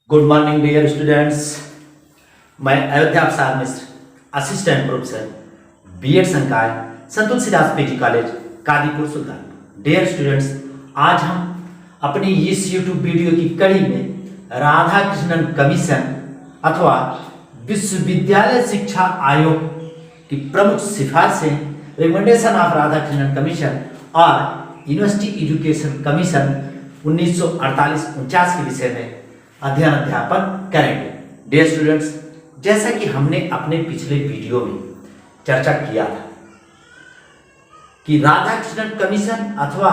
Good morning dear students. मैं अयोध्या अवसाद मिश्र, assistant professor BEd संकाय संतुल सीदास PG college Kadipur Sultanpur. Dear students, आज हम अपनी इस यूट्यूब वीडियो की कड़ी में राधा कृष्णन कमीशन अथवा विश्वविद्यालय शिक्षा आयोग की प्रमुख सिफारिशें, recommendation of Radha Krishnan commission और यूनिवर्सिटी एजुकेशन कमीशन 1948-49 के विषय में अध्ययन अध्यापन करेंगे। डियर स्टूडेंट्स, जैसा कि हमने अपने पिछले वीडियो में चर्चा किया था कि राधा कृष्णन कमीशन अथवा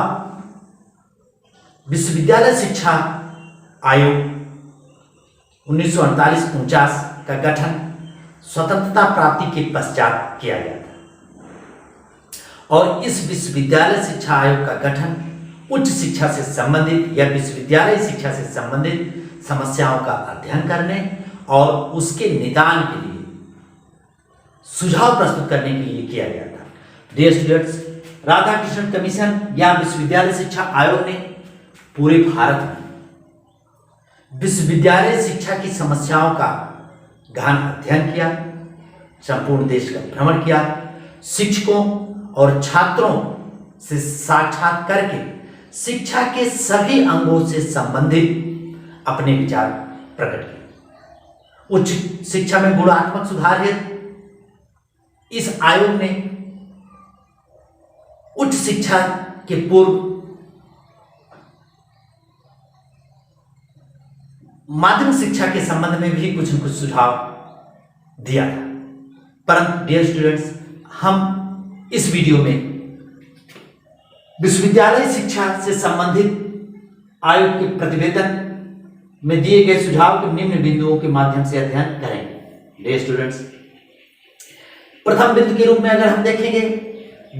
विश्वविद्यालय शिक्षा आयोग 1948-49 का गठन स्वतंत्रता प्राप्ति के पश्चात किया गया था और इस विश्वविद्यालय शिक्षा आयोग का गठन उच्च शिक्षा से संबंधित या विश्वविद्यालय शिक्षा से संबंधित समस्याओं का अध्ययन करने और उसके निदान के लिए सुझाव प्रस्तुत करने के लिए किया गया था। Dear students, Radhakrishnan commission या विश्वविद्यालय शिक्षा आयोग ने पूरे भारत में विश्वविद्यालय शिक्षा की समस्याओं का गहन अध्ययन किया, संपूर्ण देश का भ्रमण किया, शिक्षकों और छात्रों से साक्षात करके शिक्षा के सभी अंगों से संबंधित अपने विचार प्रकट किए। उच्च शिक्षा में गुणात्मक सुधार हेतु इस आयोग ने उच्च शिक्षा के पूर्व माध्यमिक शिक्षा के संबंध में भी कुछ न कुछ सुझाव दिया था। परंतु डियर स्टूडेंट्स, हम इस वीडियो में विश्वविद्यालय शिक्षा से संबंधित आयोग के प्रतिवेदन में दिए गए सुझाव के निम्न बिंदुओं के माध्यम से अध्ययन करेंगे। डियर स्टूडेंट्स, प्रथम बिंदु के रूप में अगर हम देखेंगे,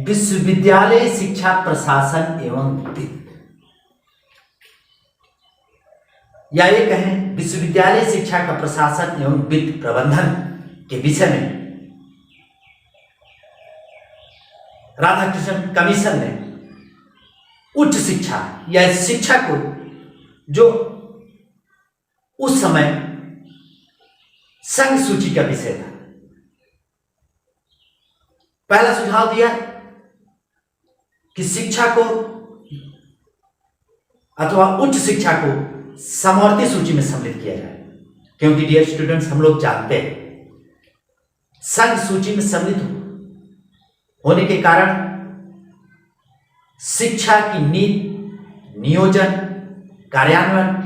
विश्वविद्यालय शिक्षा प्रशासन एवं वित्त, या ये कहें विश्वविद्यालय शिक्षा का प्रशासन एवं वित्त प्रबंधन के विषय में राधाकृष्णन कमीशन ने उच्च शिक्षा या शिक्षा को, जो उस समय संघ सूची का विषय था, पहला सुझाव दिया कि शिक्षा को अथवा उच्च शिक्षा को समवर्ती सूची में सम्मिलित किया जाए। क्योंकि डियर स्टूडेंट्स, हम लोग जानते हैं संघ सूची में सम्मिलित होने के कारण शिक्षा की नीति, नियोजन, कार्यान्वयन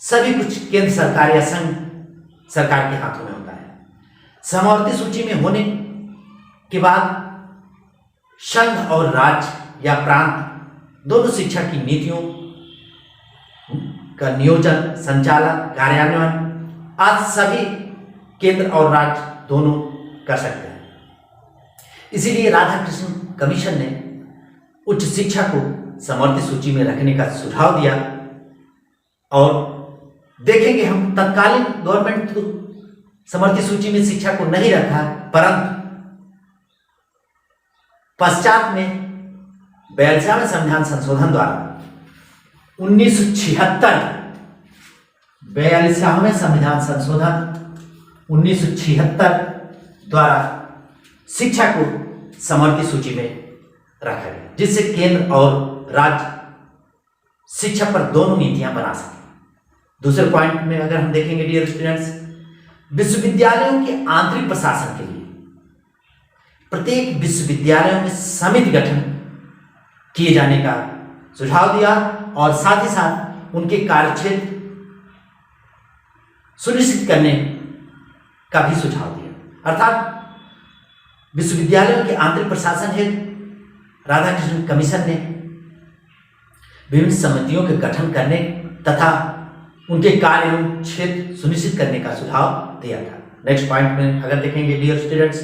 सभी कुछ केंद्र सरकार या संघ सरकार के हाथों में होता है। समवर्ती सूची में होने के बाद संघ और राज्य या प्रांत दोनों शिक्षा की नीतियों का नियोजन, संचालन, कार्यान्वयन आज सभी केंद्र और राज्य दोनों कर सकते हैं। इसीलिए राधाकृष्णन कमीशन ने उच्च शिक्षा को समवर्ती सूची में रखने का सुझाव दिया और देखेंगे हम तत्कालीन गवर्नमेंट तो समवर्ती सूची में शिक्षा को नहीं रखा, परंतु पश्चात में 42वें संविधान संशोधन द्वारा 42वें संविधान संशोधन 1976 द्वारा शिक्षा को समवर्ती सूची में रखा गया, जिससे केंद्र और राज्य शिक्षा पर दोनों नीतियां बना सके। दूसरे पॉइंट में अगर हम देखेंगे डियर स्टूडेंट्स, विश्वविद्यालयों के आंतरिक प्रशासन के लिए प्रत्येक विश्वविद्यालयों में समिति गठन किए जाने का सुझाव दिया और साथ ही साथ उनके कार्यक्षेत्र सुनिश्चित करने का भी सुझाव दिया। अर्थात विश्वविद्यालयों के आंतरिक प्रशासन हेतु राधाकृष्णन कमीशन ने विभिन्न समितियों के गठन करने तथा उनके कार्य एवं क्षेत्र सुनिश्चित करने का सुझाव दिया था। नेक्स्ट पॉइंट में अगर देखेंगे डियर स्टूडेंट्स,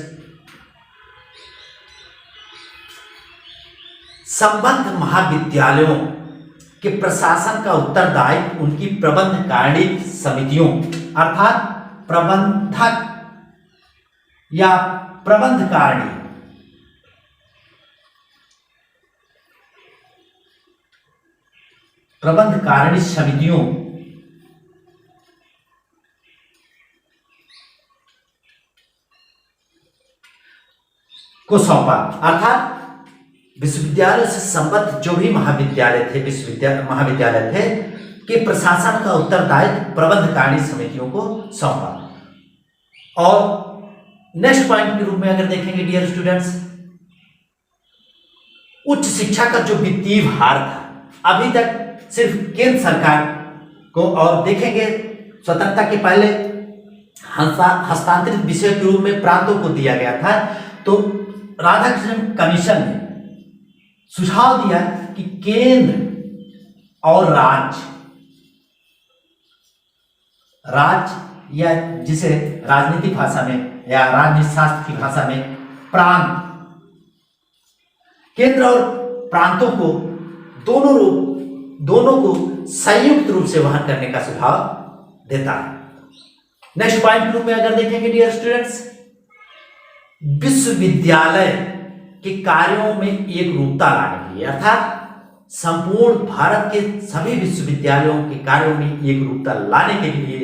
संबद्ध महाविद्यालयों के प्रशासन का उत्तरदायित्व उनकी प्रबंध कारिणी समितियों अर्थात प्रबंधक या प्रबंध कारिणी समितियों को सौंपा। अर्थात विश्वविद्यालय से संबद्ध जो भी महाविद्यालय महाविद्यालय थे कि प्रशासन का उत्तरदायित्व प्रबंधकारिणी समितियों को सौंपा। और नेक्स्ट पॉइंट के रूप में अगर देखेंगे डियर स्टूडेंट्स, उच्च शिक्षा का जो वित्तीय भार था अभी तक सिर्फ केंद्र सरकार को, और देखेंगे स्वतंत्रता के पहले हस्तांतरित विषय के रूप में प्रांतों को दिया गया था। तो राधाकृष्णन कमीशन ने सुझाव दिया कि केंद्र और राज्य या जिसे राजनीतिक भाषा में या राजनीति शास्त्र की भाषा में प्रांत, केंद्र और प्रांतों को दोनों को संयुक्त रूप से वहन करने का सुझाव देता है। नेक्स्ट पॉइंट रूप में अगर देखेंगे डियर स्टूडेंट्स, विश्वविद्यालय के कार्यों में एक रूपता लाने के लिए, अर्थात संपूर्ण भारत के सभी विश्वविद्यालयों के कार्यों में एक रूपता लाने के लिए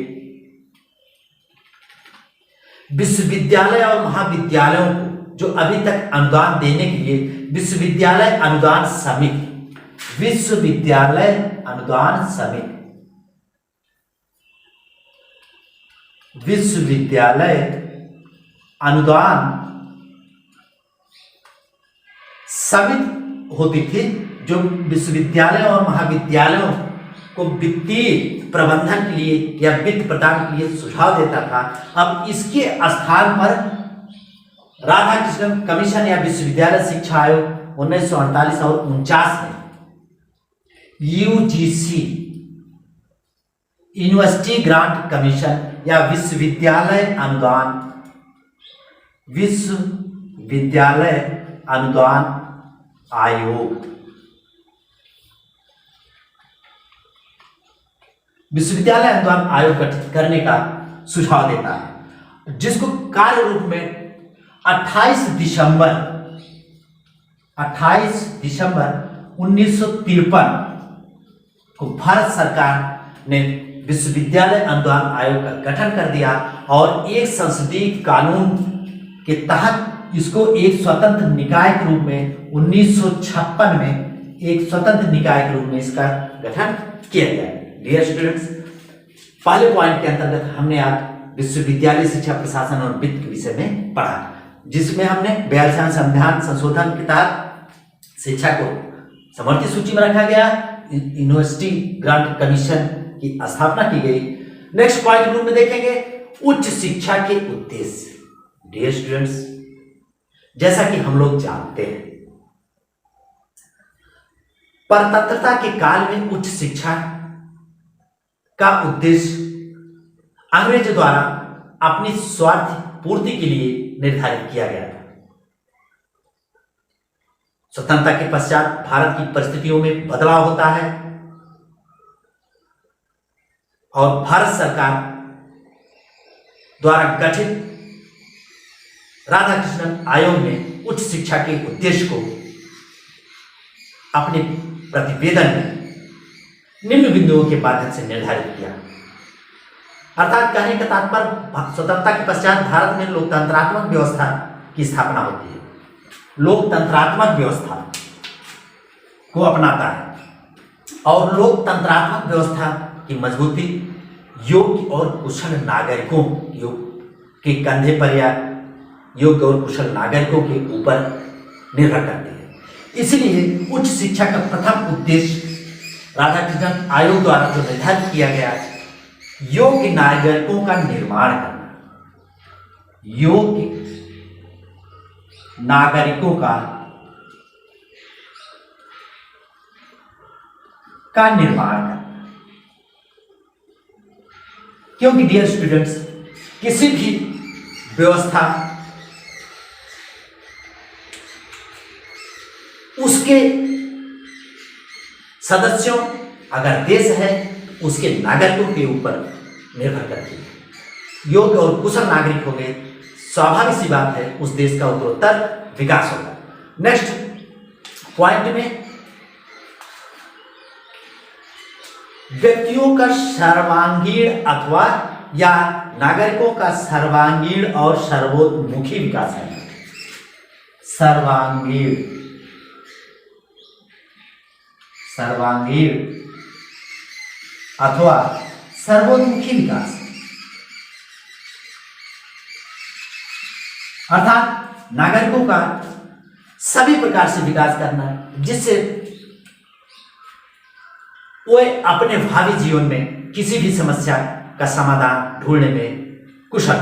विश्वविद्यालय और महाविद्यालयों को जो अभी तक अनुदान देने के लिए विश्वविद्यालय अनुदान समिति होती थी, जो विश्वविद्यालय और महाविद्यालयों को वित्तीय प्रबंधन के लिए या वित्त प्रदान के लिए सुझाव देता था। अब इसके स्थान पर राधाकृष्णन कमीशन या विश्वविद्यालय शिक्षा आयोग 1948 और 49 में यूजीसी यूनिवर्सिटी ग्रांट कमीशन या विश्वविद्यालय अनुदान आयोग विश्वविद्यालय अनुदान आयोग गठित करने का सुझाव देता है, जिसको कार्य रूप में 28 दिसंबर 1953 को भारत सरकार ने विश्वविद्यालय अनुदान आयोग का गठन कर दिया और एक संसदीय कानून के तहत इसको एक स्वतंत्र निकाय के रूप में 1956 में एक स्वतंत्र निकाय के रूप में इसका गठन किया गया। डियर स्टूडेंट्स, पहले पॉइंट के अंतर्गत हमने आज विश्वविद्यालय शिक्षा प्रशासन और वित्त के विषय में पढ़ा, जिसमें हमने 42वां संविधान संशोधन के तहत शिक्षा को समर्थित सूची में रखा गया, यूनिवर्सिटी ग्रांट कमीशन की स्थापना की गई। नेक्स्ट पॉइंट रूप में देखेंगे उच्च शिक्षा के उद्देश्य। डियर स्टूडेंट्स, जैसा कि हम लोग जानते हैं परतंत्रता के काल में उच्च शिक्षा का उद्देश्य अंग्रेजों द्वारा अपनी स्वार्थ पूर्ति के लिए निर्धारित किया गया था। स्वतंत्रता के पश्चात भारत की परिस्थितियों में बदलाव होता है और भारत सरकार द्वारा गठित राधाकृष्णन आयोग ने उच्च शिक्षा के उद्देश्य को अपने प्रतिवेदन में निम्न बिंदुओं के माध्यम से निर्धारित किया। अर्थात कहने का तात्पर्य स्वतंत्रता के पश्चात भारत में लोकतंत्रात्मक व्यवस्था की स्थापना होती है, लोकतंत्रात्मक व्यवस्था को अपनाता है और लोकतंत्रात्मक व्यवस्था की मजबूती योग्य और कुशल नागरिकों के कंधे पर या योग्य और कुशल नागरिकों के ऊपर निर्भर करती है। इसलिए उच्च शिक्षा का प्रथम उद्देश्य राधाकृष्णन आयोग द्वारा जो निर्धारित किया गया, योग्य नागरिकों का निर्माण करना, योग्य नागरिकों का निर्माण करना। क्योंकि डियर स्टूडेंट्स, किसी भी व्यवस्था उसके सदस्यों, अगर देश है, उसके नागरिकों के ऊपर निर्भर करती है। योग्य और कुशल नागरिक हो गए, स्वाभाविक सी बात है उस देश का उत्तरोत्तर विकास होगा। नेक्स्ट पॉइंट में व्यक्तियों का सर्वांगीण अथवा या नागरिकों का सर्वांगीण और सर्वोन्मुखी विकास है। सर्वांगीण सर्वांगीण अथवा सर्वोन्मुखी विकास, अर्थात नागरिकों का सभी प्रकार से विकास करना जिससे वो अपने भावी जीवन में किसी भी समस्या का समाधान ढूंढने में कुशल।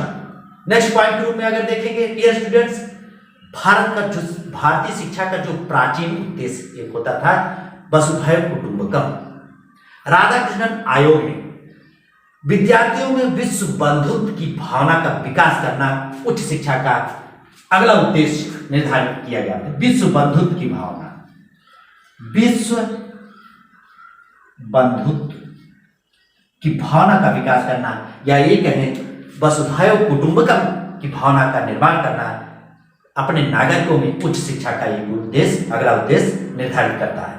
नेक्स्ट पॉइंट के रूप में अगर देखेंगे डियर स्टूडेंट्स, भारतीय शिक्षा का जो प्राचीन उद्देश्य एक होता था वसुधैव कुटुंबकम। राधाकृष्णन आयोग ने विद्यार्थियों में विश्व बंधुत्व की भावना का विकास करना उच्च शिक्षा का अगला उद्देश्य निर्धारित किया गया था। विश्व बंधुत्व की भावना, विश्व बंधुत्व की भावना का विकास करना, या ये कहें वसुधैव कुटुंबकम की भावना का निर्माण करना अपने नागरिकों में उच्च शिक्षा का एक उद्देश्य, अगला उद्देश्य निर्धारित करता है।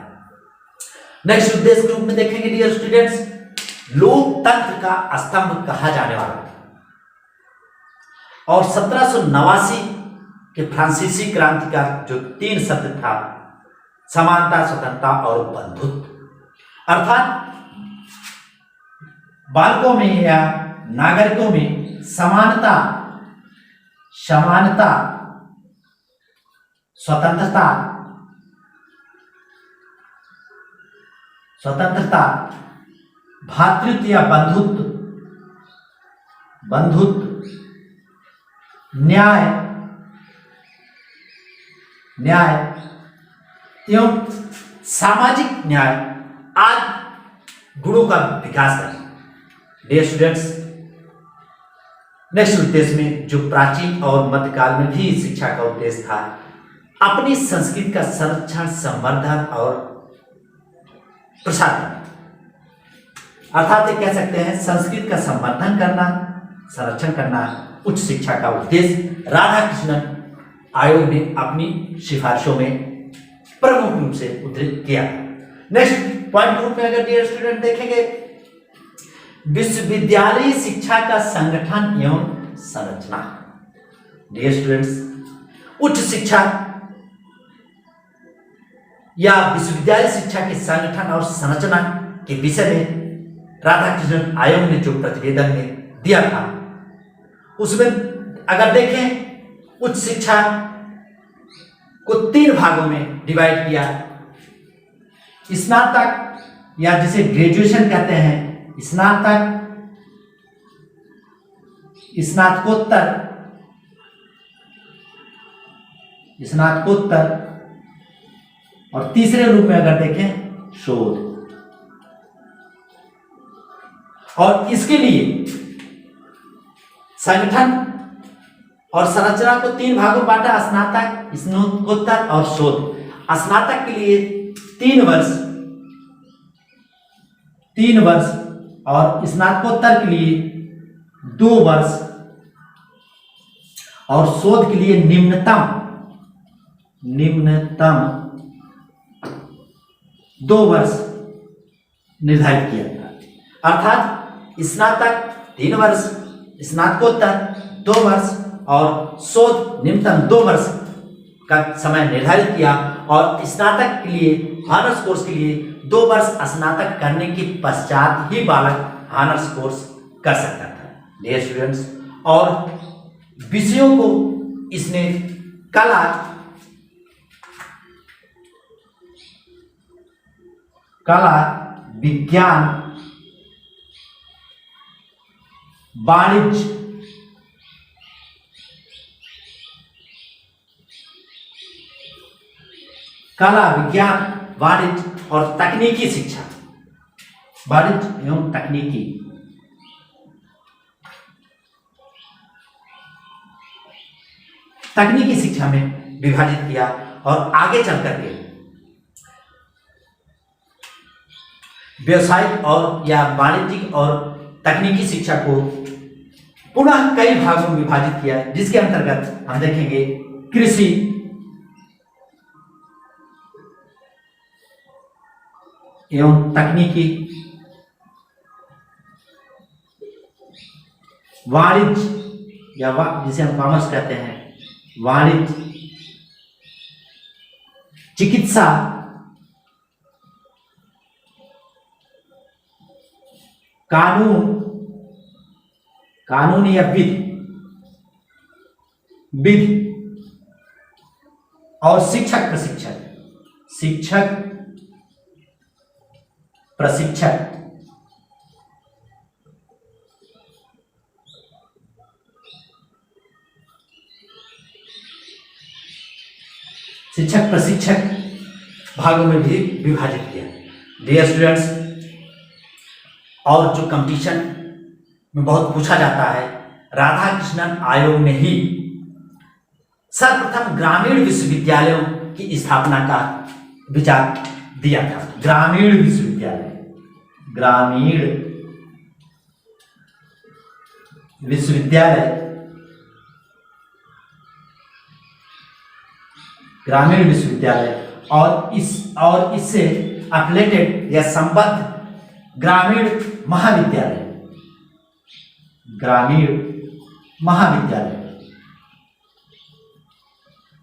नेक्स्ट उद्देश्य के रूप में देखेंगे डियर स्टूडेंट्स, लोकतंत्र का स्तंभ कहा जाने वाला और 1789 के फ्रांसीसी क्रांति का जो 3 शब्द था, समानता, स्वतंत्रता और बंधुत्व, अर्थात बालकों में या नागरिकों में समानता, स्वतंत्रता, भातृत्व या बंधुत्व, न्याय एवं सामाजिक न्याय आदि गुणों का विकास करना। डियर स्टूडेंट्स, नेक्स्ट उद्देश्य में जो प्राचीन और मध्यकाल में भी शिक्षा का उद्देश्य था, अपनी संस्कृति का संरक्षण, संवर्धन और प्रसार करना, अर्थात ये कह सकते हैं संस्कृति का संवर्धन करना, संरक्षण करना उच्च शिक्षा का उद्देश्य राधाकृष्णन आयोग ने अपनी सिफारिशों में प्रमुख रूप से उद्धृत किया। नेक्स्ट पॉइंट ग्रुप में अगर डियर स्टूडेंट देखेंगे, विश्वविद्यालय शिक्षा का संगठन एवं संरचना। डियर स्टूडेंट्स, उच्च शिक्षा या विश्वविद्यालय शिक्षा के संगठन और संरचना के विषय में राधाकृष्णन आयोग ने जो प्रतिवेदन में दिया था, उसमें अगर देखें उच्च शिक्षा को 3 भागों में डिवाइड किया। स्नातक या जिसे ग्रेजुएशन कहते हैं, स्नातक, स्नातकोत्तर और तीसरे रूप में अगर देखें शोध। और इसके लिए संगठन और संरचना को 3 भागों में बांटा, स्नातक, स्नातकोत्तर और शोध। स्नातक के लिए 3 वर्ष और स्नातकोत्तर के लिए 2 वर्ष और शोध के लिए निम्नतम 2 वर्ष निर्धारित किया था। अर्थात स्नातक 3 वर्ष, स्नातकोत्तर 2 वर्ष और शोध निम्नतम 2 वर्ष का समय निर्धारित किया। और स्नातक के लिए, ऑनर्स कोर्स के लिए 2 वर्ष स्नातक करने के पश्चात ही बालक ऑनर्स कोर्स कर सकता था। डियर स्टूडेंट्स, और विषयों को इसने कला, विज्ञान, वाणिज्य, और तकनीकी शिक्षा, वाणिज्य एवं तकनीकी शिक्षा में विभाजित किया। और आगे चल करके व्यवसायिक और या वाणिज्यिक और तकनीकी शिक्षा को पुनः कई भागों में विभाजित किया, जिसके अंतर्गत हम देखेंगे कृषि, एवं तकनीकी, वाणिज्य या जिसे हम कॉमर्स कहते हैं, वाणिज्य चिकित्सा, कानून या विधि और शिक्षक प्रशिक्षक भागों में भी विभाजित किया। डियर स्टूडेंट्स, और जो कंपटीशन में बहुत पूछा जाता है, राधाकृष्णन आयोग ने ही सर्वप्रथम ग्रामीण विश्वविद्यालयों की स्थापना का विचार दिया था। ग्रामीण विश्वविद्यालय और इससे एफिलिएटेड या संबद्ध ग्रामीण महाविद्यालय।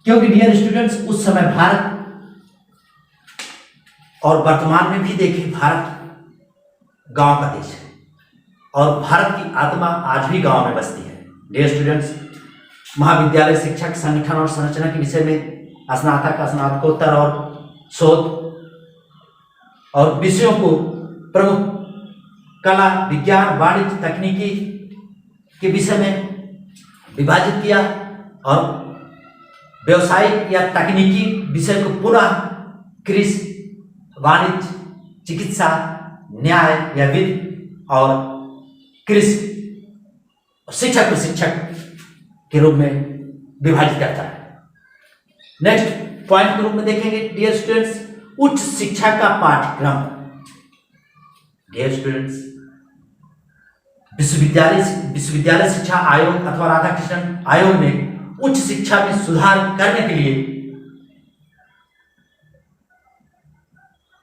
क्योंकि डियर स्टूडेंट्स, उस समय भारत और वर्तमान में भी देखिए, भारत गांव का देश है और भारत की आत्मा आज भी गांव में बसती है। डियर स्टूडेंट्स, महाविद्यालय शिक्षक संगठन और संरचना के विषय में स्नातक, स्नातकोत्तर और शोध और विषयों को प्रमुख कला, विज्ञान, वाणिज्य, तकनीकी के विषय में विभाजित किया और व्यवसायिक या तकनीकी विषय को पुनः कृषि, वाणिज्य, चिकित्सा, न्याय या विधि और कृषि शिक्षक प्रशिक्षक के रूप में विभाजित करता है। नेक्स्ट पॉइंट के रूप में देखेंगे डियर स्टूडेंट्स, उच्च शिक्षा का पाठ्यक्रम। डियर स्टूडेंट्स, विश्वविद्यालय शिक्षा आयोग अथवा राधाकृष्णन आयोग ने उच्च शिक्षा में सुधार करने के लिए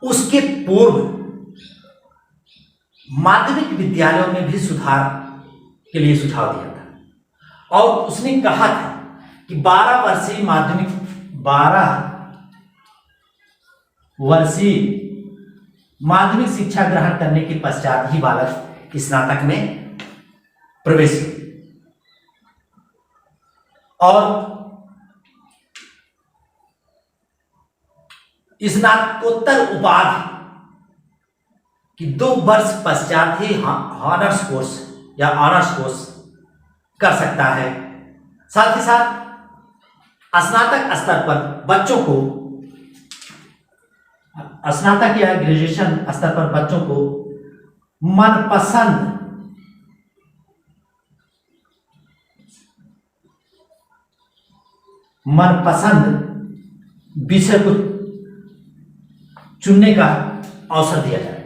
उसके पूर्व माध्यमिक विद्यालयों में भी सुधार के लिए सुझाव दिया था और उसने कहा था कि 12 वर्षीय माध्यमिक शिक्षा ग्रहण करने के पश्चात ही बालक स्नातक में प्रवेश और स्नातकोत्तर उपाधि कि 2 वर्ष पश्चात ही ऑनर्स कोर्स कर सकता है। साथ ही साथ स्नातक स्तर पर बच्चों को, स्नातक या ग्रेजुएशन स्तर पर बच्चों को मनपसंद विषय को चुनने का अवसर दिया जाए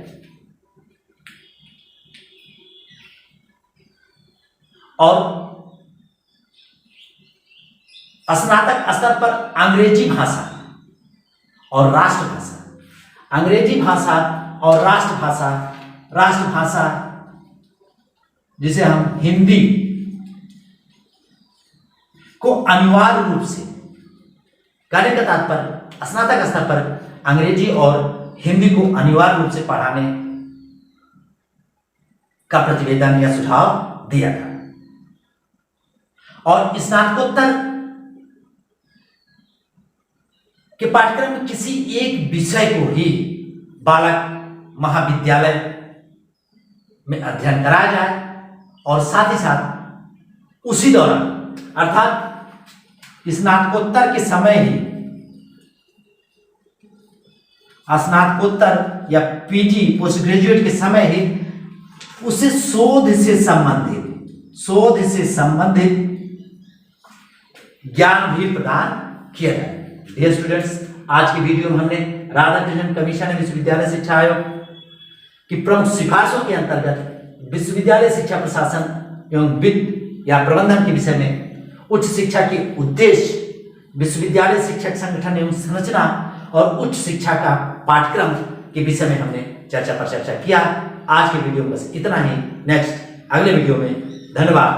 और स्नातक स्तर पर अंग्रेजी भाषा और राष्ट्रभाषा जिसे हम हिंदी को अनिवार्य रूप से, कहने का तात्पर्य स्नातक स्तर पर अंग्रेजी और हिंदी को अनिवार्य रूप से पढ़ाने का प्रतिवेदन या सुझाव दिया था और स्नातकोत्तर के पाठ्यक्रम में किसी एक विषय को ही बालक महाविद्यालय में अध्ययन कराया जाए और साथ ही साथ उसी दौरान अर्थात स्नातकोत्तर के समय ही, स्नातकोत्तर या पीजी पोस्ट ग्रेजुएट के समय ही उसे शोध से संबंधित ज्ञान भी प्रदान किया जाए। डियर स्टूडेंट्स, आज की वीडियो में हमने राधाकृष्णन कमीशन विश्वविद्यालय शिक्षा आयोग की प्रमुख सिफारिशों के अंतर्गत विश्वविद्यालय शिक्षा प्रशासन एवं वित्त या प्रबंधन के विषय में उच्च शिक्षा के उद्देश्य, विश्वविद्यालय शिक्षक संगठन एवं संरचना और उच्च शिक्षा का पाठ्यक्रम के विषय में हमने चर्चा किया। आज के वीडियो में बस इतना ही। नेक्स्ट अगले वीडियो में। धन्यवाद।